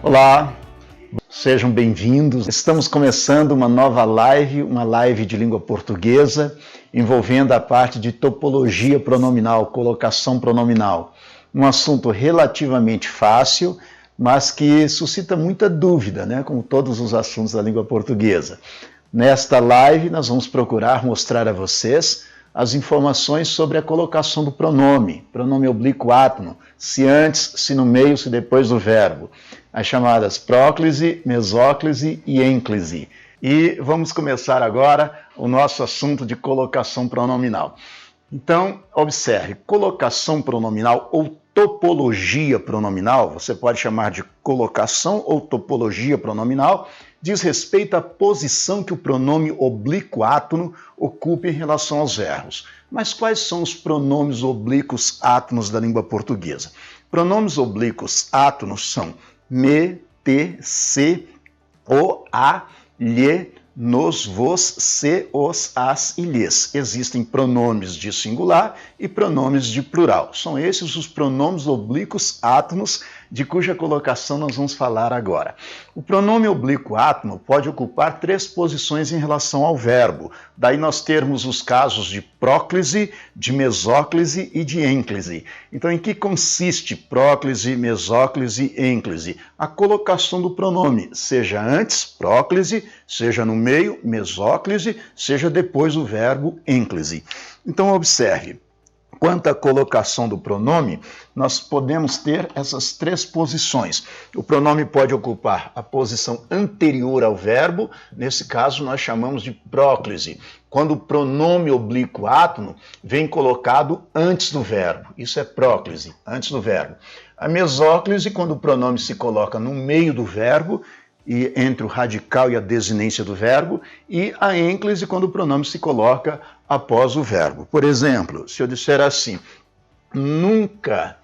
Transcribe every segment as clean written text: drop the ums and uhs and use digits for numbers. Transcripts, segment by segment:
Olá, sejam bem-vindos. Estamos começando uma nova live, uma live de língua portuguesa, envolvendo a parte de topologia pronominal, colocação pronominal. Um assunto relativamente fácil, mas que suscita muita dúvida, né? Como todos os assuntos da língua portuguesa. Nesta live, nós vamos procurar mostrar a vocês as informações sobre a colocação do pronome oblíquo átono, se antes, se no meio, se depois do verbo. As chamadas próclise, mesóclise e ênclise. E vamos começar agora o nosso assunto de colocação pronominal. Então, observe, colocação pronominal ou topologia pronominal, você pode chamar de colocação ou topologia pronominal, diz respeito à posição que o pronome oblíquo átono ocupa em relação aos verbos. Mas quais são os pronomes oblíquos átonos da língua portuguesa? Pronomes oblíquos átonos são me, te, se, o, a, lhe, nos, vos, se, os, as e lhes. Existem pronomes de singular e pronomes de plural. São esses os pronomes oblíquos átonos de cuja colocação nós vamos falar agora. O pronome oblíquo átono pode ocupar 3 posições em relação ao verbo. Daí nós termos os casos de próclise, de mesóclise e de ênclise. Então, em que consiste próclise, mesóclise e ênclise? A colocação do pronome, seja antes, próclise, seja no meio, mesóclise, seja depois do verbo ênclise. Então, observe. Quanto à colocação do pronome, nós podemos ter essas 3 posições. O pronome pode ocupar a posição anterior ao verbo, nesse caso nós chamamos de próclise, quando o pronome oblíquo átono vem colocado antes do verbo. Isso é próclise, antes do verbo. A mesóclise, quando o pronome se coloca no meio do verbo, e entre o radical e a desinência do verbo, e a ênclise, quando o pronome se coloca após o verbo. Por exemplo, se eu disser assim, nunca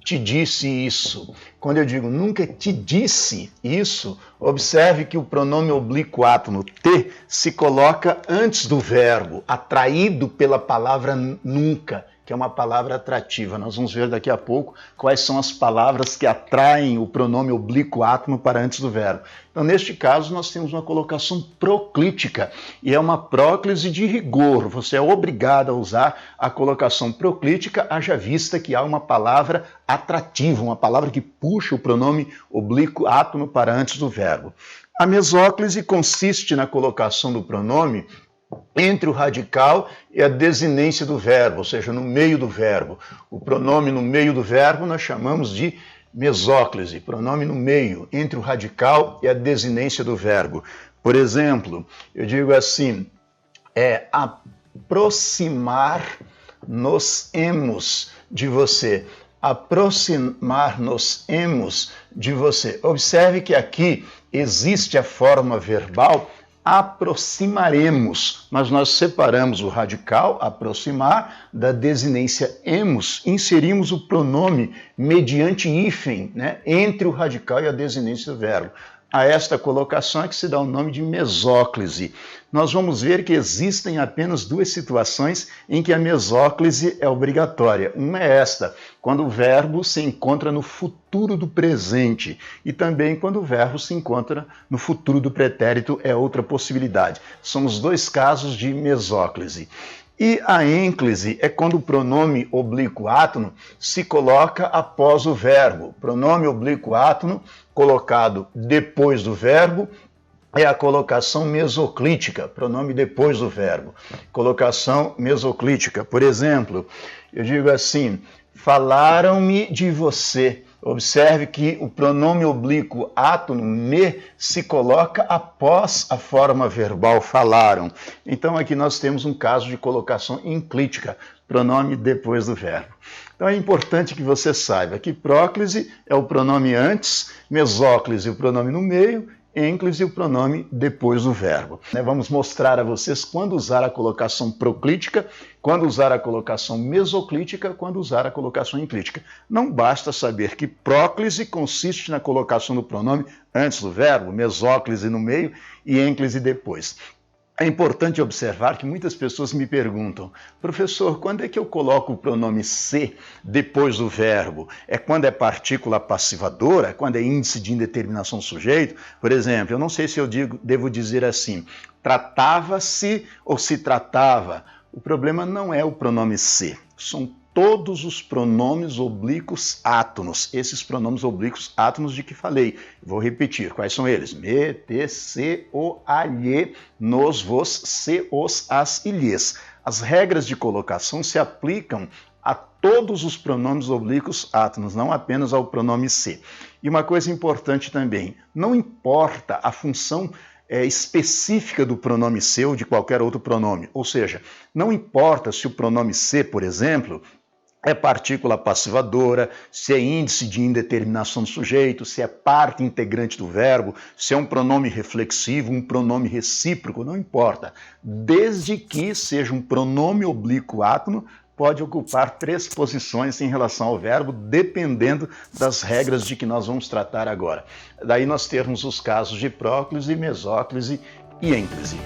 te disse isso. Quando eu digo nunca te disse isso, observe que o pronome oblíquo átono te se coloca antes do verbo, atraído pela palavra nunca, que é uma palavra atrativa. Nós vamos ver daqui a pouco quais são as palavras que atraem o pronome oblíquo átono para antes do verbo. Então, neste caso, nós temos uma colocação proclítica, e é uma próclise de rigor. Você é obrigado a usar a colocação proclítica, haja vista que há uma palavra atrativa, uma palavra que puxa o pronome oblíquo átono para antes do verbo. A mesóclise consiste na colocação do pronome entre o radical e a desinência do verbo, ou seja, no meio do verbo. O pronome no meio do verbo nós chamamos de mesóclise, pronome no meio, entre o radical e a desinência do verbo. Por exemplo, eu digo assim, aproximar-nos-emos de você. Aproximar-nos-emos de você. Observe que aqui existe a forma verbal aproximaremos, mas nós separamos o radical, aproximar, da desinência emos, inserimos o pronome mediante hífen, né, entre o radical e a desinência do verbo. A esta colocação é que se dá o nome de mesóclise. Nós vamos ver que existem apenas 2 situações em que a mesóclise é obrigatória. Uma é esta, quando o verbo se encontra no futuro do presente, e também quando o verbo se encontra no futuro do pretérito, é outra possibilidade. São os 2 casos de mesóclise. E a ênclise é quando o pronome oblíquo átono se coloca após o verbo. Pronome oblíquo átono colocado depois do verbo é a colocação mesoclítica, pronome depois do verbo. Colocação mesoclítica. Por exemplo, eu digo assim, falaram-me de você. Observe que o pronome oblíquo átono, me, se coloca após a forma verbal falaram. Então aqui nós temos um caso de colocação enclítica, pronome depois do verbo. Então é importante que você saiba que próclise é o pronome antes, mesóclise o pronome no meio, ênclise o pronome depois do verbo. Vamos mostrar a vocês quando usar a colocação proclítica, quando usar a colocação mesoclítica, quando usar a colocação enclítica. Não basta saber que próclise consiste na colocação do pronome antes do verbo, mesóclise no meio e ênclise depois. É importante observar que muitas pessoas me perguntam: professor, quando é que eu coloco o pronome se depois do verbo? É quando é partícula passivadora? Quando é índice de indeterminação do sujeito? Por exemplo, eu não sei se eu devo dizer assim, tratava-se ou se tratava. O problema não é o pronome se, são todos os pronomes oblíquos átonos, esses pronomes oblíquos átonos de que falei. Vou repetir, quais são eles? Me, te, se, o, a, lhe, nos, vos, se, os, as e lhes. As regras de colocação se aplicam a todos os pronomes oblíquos átonos, não apenas ao pronome se. E uma coisa importante também, não importa a função específica do pronome se ou de qualquer outro pronome, ou seja, não importa se o pronome se, por exemplo, é partícula passivadora, se é índice de indeterminação do sujeito, se é parte integrante do verbo, se é um pronome reflexivo, um pronome recíproco, não importa. Desde que seja um pronome oblíquo átono, pode ocupar 3 posições em relação ao verbo, dependendo das regras de que nós vamos tratar agora. Daí nós temos os casos de próclise, mesóclise e ênclise.